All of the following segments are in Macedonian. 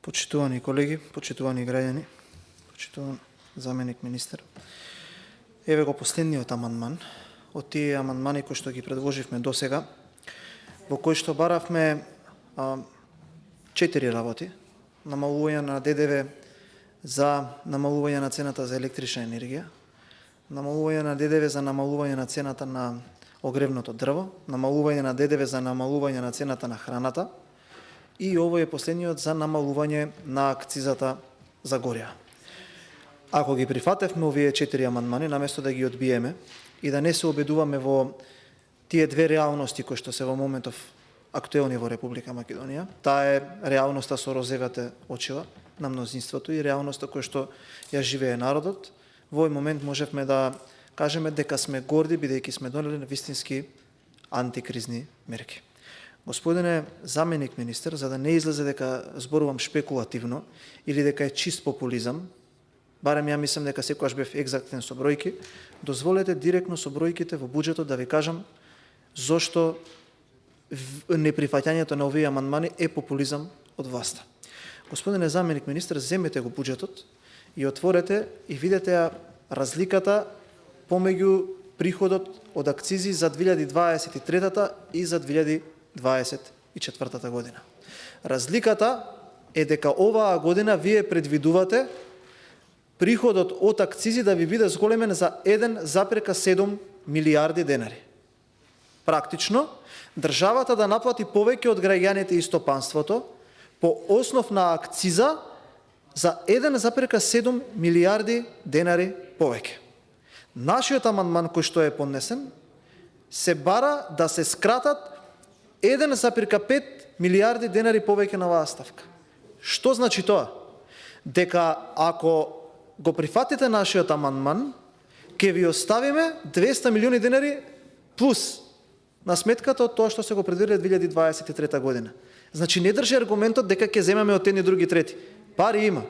Почитувани колеги, почитувани граѓани, почитуван заменик министер. Еве го последниот амандман од тие амандмани кои што ги предложивме досега, во кои што баравме 4 работи: намалување на ДДВ за намалување на цената за електрична енергија, намалување на ДДВ за намалување на цената на огревното дрво, намалување на ДДВ за намалување на цената на храната и овој е последниот за намалување на акцизата за горива. Ако ги прифатевме овие 4 амандмани, наместо да ги одбиеме и да не се обидуваме во тие две реалности кои што се во моментов актуелни во Република Македонија, таа е реалноста со розевите очила на мнозинството и реалноста која што ја живее народот, во овој момент можевме да кажеме дека сме горди бидејќи сме донели вистински антикризни мерки. Господине заменик министер, за да не излезе дека зборувам шпекулативно или дека е чист популизам, барем ја мислам дека секогаш бев екзактен со бројки, дозволете директно со бројките во буџетот да ви кажам зошто неприфаќањето на овие амандмани е популизам од власта. Господине заменик министер, земете го буџетот и отворете и видете ја разликата помеѓу приходот од акцизи за 2023 и за 2024 година. Разликата е дека оваа година вие предвидувате приходот од акцизи да ви биде зголемен за 1,7 милиарди денари. Практично, државата да наплати повеќе од граѓаните и стопанството по основ на акциза за 1,7 милиарди денари повеќе. Нашиот амандман кој што е поднесен се бара да се скратат 1,5 милиарди денари повеќе на оваа ставка. Што значи тоа? Дека ако го прифатите нашиот амандман, ќе ви оставиме 200 милиони денари плюс на сметката од тоа што се го предвидиле 2023 година. Значи не држи аргументот дека ќе земеме од едни, други, трети. Пари има.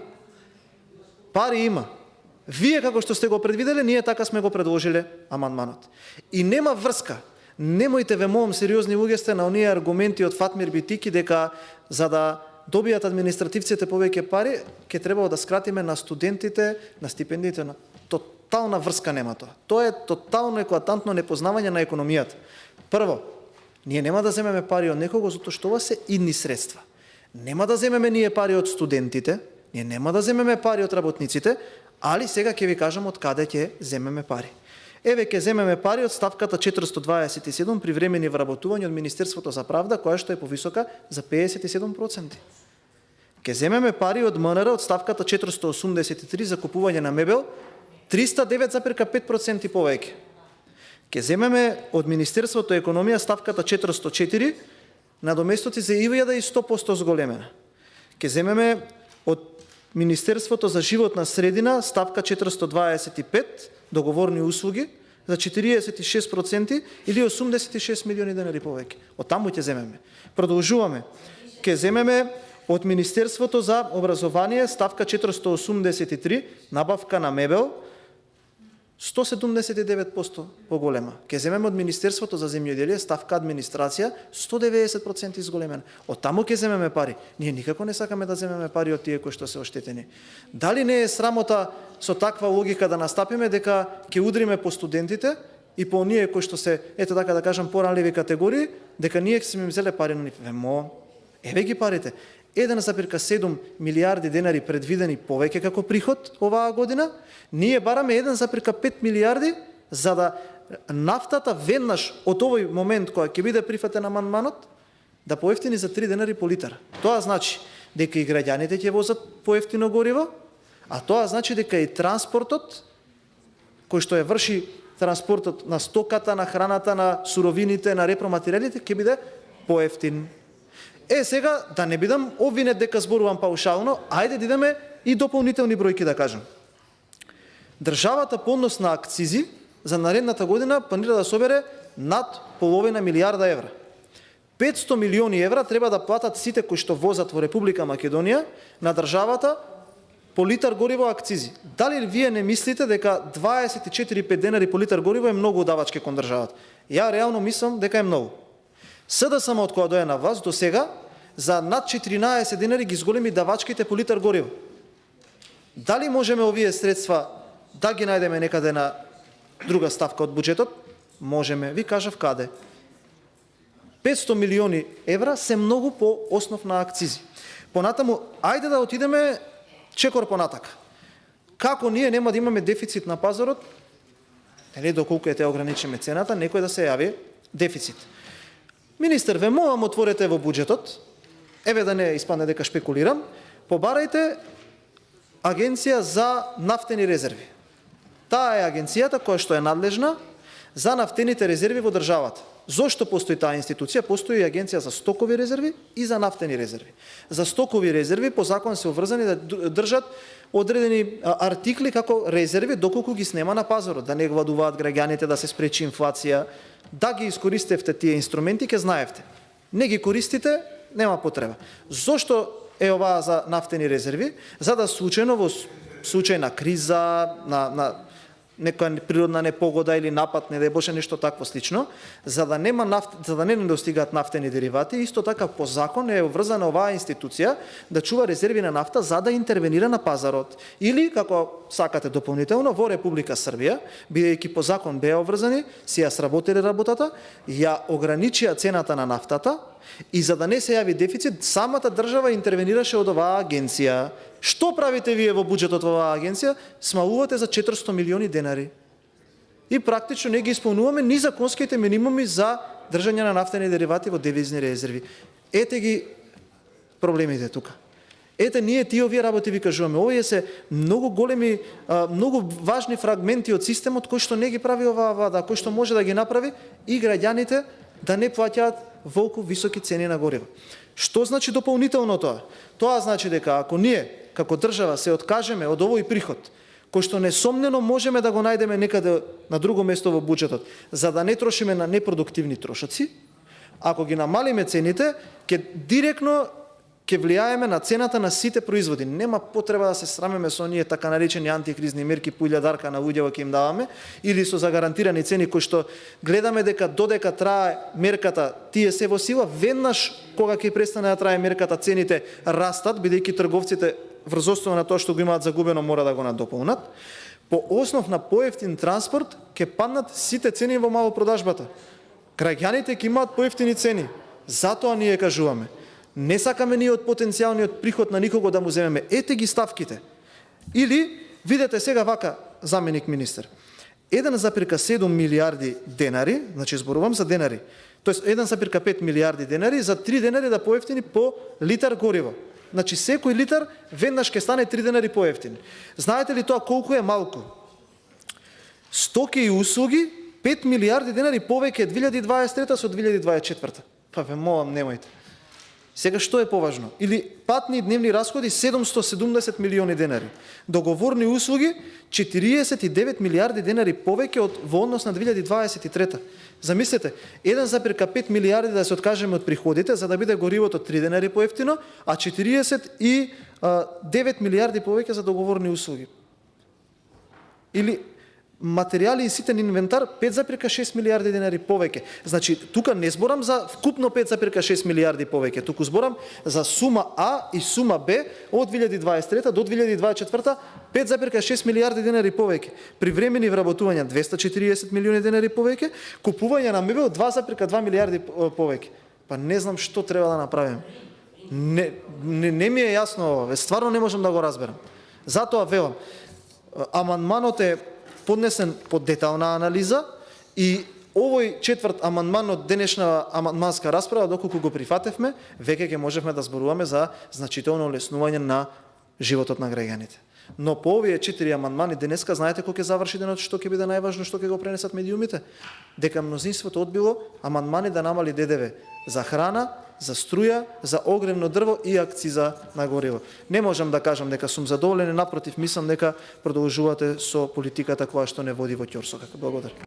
Пари има. Вие како што сте го предвиделе, ние така сме го предложиле амандманот. И нема врска. Немојте, ве молам, сериозни луѓе сте, на оние аргументи од Фатмир Битики дека за да добијат административците повеќе пари, ќе требало да скратиме на студентите, на стипендиите. Тотална врска нема тоа. Тоа е тотално еклатантно непознавање на економијата. Прво, ние нема да земеме пари од некого затоа што ова се идни средства. Нема да земеме ние пари од студентите, ние нема да земеме пари од работниците, али сега ќе ви кажам од каде ќе земеме пари. Еве ќе земеме пари од ставката 427 привремени вработувања од Министерството за правда, која што е повисока за 57%. Ќе земеме пари од МНР од ставката 483 за купување на мебел, 309,5% повеќе. Ќе земеме од Министерството економија ставката 404 надоместоци за 1100% зголемена. Ќе земеме од Министерството за животна средина ставка 425 договорни услуги за 46% или 86 милиони денари повеќе. Од таму ќе земеме. Продолжуваме. Ќе земеме од Министерството за образование ставка 483 набавка на мебел 179% поголема. Ќе земеме од Министерството за земјоделие ставка администрација 190% изголемена. Од таму ќе земеме пари. Ние никако не сакаме да земеме пари од тие кои што се оштетени. Дали не е срамота со таква логика да настапиме дека ќе удриме по студентите и по оние кои што се, ето така да кажам, поранливи категории, дека ние ќе сме им земеле пари на нив? Еве ги парите. 1,7 милиарди денари предвидени повеќе како приход оваа година, ние бараме 1,5 милиарди за да нафтата веднаш од овој момент кога ќе биде прифатен амандманот да поевтини за 3 денари по литар. Тоа значи дека и граѓаните ќе возат поевтино гориво, а тоа значи дека и транспортот кој што ја врши транспортот на стоката, на храната, на суровините, на репроматеријалите ќе биде поевтин. Сега, да не бидам обвинет дека зборувам паушално, ајде да идеме и дополнителни бројки да кажам. Државата по однос на акцизи за наредната година планира да собере над половина милиарда евра. 500 милиони евра треба да платат сите кои што возат во Република Македонија на државата по литар гориво акцизи. Дали вие не мислите дека 24,5 денари по литар гориво е многу давачки кон државата? Ја реално мислам дека е многу. СДСМ од кога дојде на власт до сега за над 14 денари ги зголеми давачките по литар гориво. Дали можеме овие средства да ги најдеме некаде на друга ставка од буџетот? Можеме. Ви кажав каде. 500 милиони евра се многу по основ на акцизи. Понатаму, ајде да отидеме чекор понатака. Како ние нема да имаме дефицит на пазарот, или доколку те ограничиме цената, некој да се јави дефицит. Министер, ве молам, отворете во буџетот, еве да не испадне дека шпекулирам, побарајте Агенција за нафтени резерви. Таа е агенцијата која што е надлежна за нафтените резерви во државата. Зошто постои таа институција? Постои и Агенција за стокови резерви и за нафтени резерви. За стокови резерви по закон се обврзани да држат одредени артикли како резерви доколку ги снема на пазарот, да не гладуваат граѓаните, да се спречи инфлација, да ги искористевте тие инструменти, ке знаевте. Не ги користите, нема потреба. Зошто е оваа за нафтени резерви? За да случајно во случај на криза, на некоја природна непогода или напад, не дај Боже, нешто такво слично, за да не недостигаат нафтени деривати, исто така по закон е врзана оваа институција да чува резерви на нафта за да интервенира на пазарот. Или, како сакате дополнително, во Република Србија, бидејќи по закон беа обврзани, си ја сработили работата, ја ограничија цената на нафтата и за да не се јави дефицит, самата држава интервенираше од оваа агенција. Што правите вие во буџетот во оваа агенција? Смалувате за 400 милиони денари. И практично не ги исполнуваме ни законските минимуми за држање на нафтени деривати во девизни резерви. Ете ги проблемите тука. Ете, ние тие овие работи ви кажуваме. Овие се многу големи, многу важни фрагменти од системот кои што не ги прави оваа влада, кои што може да ги направи и граѓаните да не плаќаат волку високи цени на гориво. Што значи дополнително тоа? Тоа значи дека ако ние како држава се откажеме од овој приход, кој што несомнено можеме да го најдеме некаде на друго место во буџетот, за да не трошиме на непродуктивни трошоци, ако ги намалиме цените, ќе директно ќе влијаеме на цената на сите производи. Нема потреба да се срамеме со оние така наречени антикризни мерки по илјадарка на луѓето ќе им даваме, или со загарантирани цени кои што гледаме дека додека трае мерката, тие се во сила, веднаш кога ќе престане да трае мерката, цените растат, бидејќи трговците врз основа на тоа што го имаат загубено мора да го надополнат. По основ на поевтин транспорт ќе паднат сите цени во малопродажбата. Граѓаните ќе имаат поевтини цени. Затоа ние кажуваме, не сакаме ние од потенцијалниот приход на никого да му земеме. Ете ги ставките. Или, видете сега вака, заменик министер, 1,7 милиарди денари, значи зборувам за денари, тоест 1,5 милиарди денари за 3 денари да поевтини по литар гориво. Значи секој литар веднаш ќе стане 3 денари поевтини. Знаете ли тоа колку е малку? Стоки и услуги 5 милиарди денари повеќе 2023 со 2024. Па ве молам, немојте. Сега што е поважно? Или патни дневни расходи 770 милиони денари. Договорни услуги 49 милиарди денари повеќе од во однос на 2023. Замислете, 1,5 милиарди да се откажеме од приходите за да биде горивото 3 денари поевтино, а 49 милиарди повеќе за договорни услуги. Или материјали и ситен инвентар 5,6 милиарди денари повеќе. Значи, тука не зборам за вкупно 5,6 милиарди повеќе, туку зборам за сума А и сума Б од 2023 до 2024 5,6 милиарди денари повеќе. Привремени вработувања 240 милиони денари повеќе, купување на мебел 2,2 милиарди повеќе. Па не знам што треба да направиме. Не ми е јасно, стварно не можам да го разберам. Затоа велам, амандманот е поднесен под детална анализа и овој четврт амандман од денешна амандманска расправа, доколку го прифатевме, веќе ќе можеме да зборуваме за значително олеснување на животот на граѓаните. Но по овие 4 амандмани денеска, знаете кој ќе заврши денот, што ќе биде најважно, што ќе го пренесат медиумите? Дека мнозинството одбило амандмани да намали ДДВ за храна, за струја, за огревно дрво и акциза на гориво. Не можам да кажам дека сум задоволен, напротив, мислам дека продолжувате со политиката која што не води во ќорсокак. Благодарам.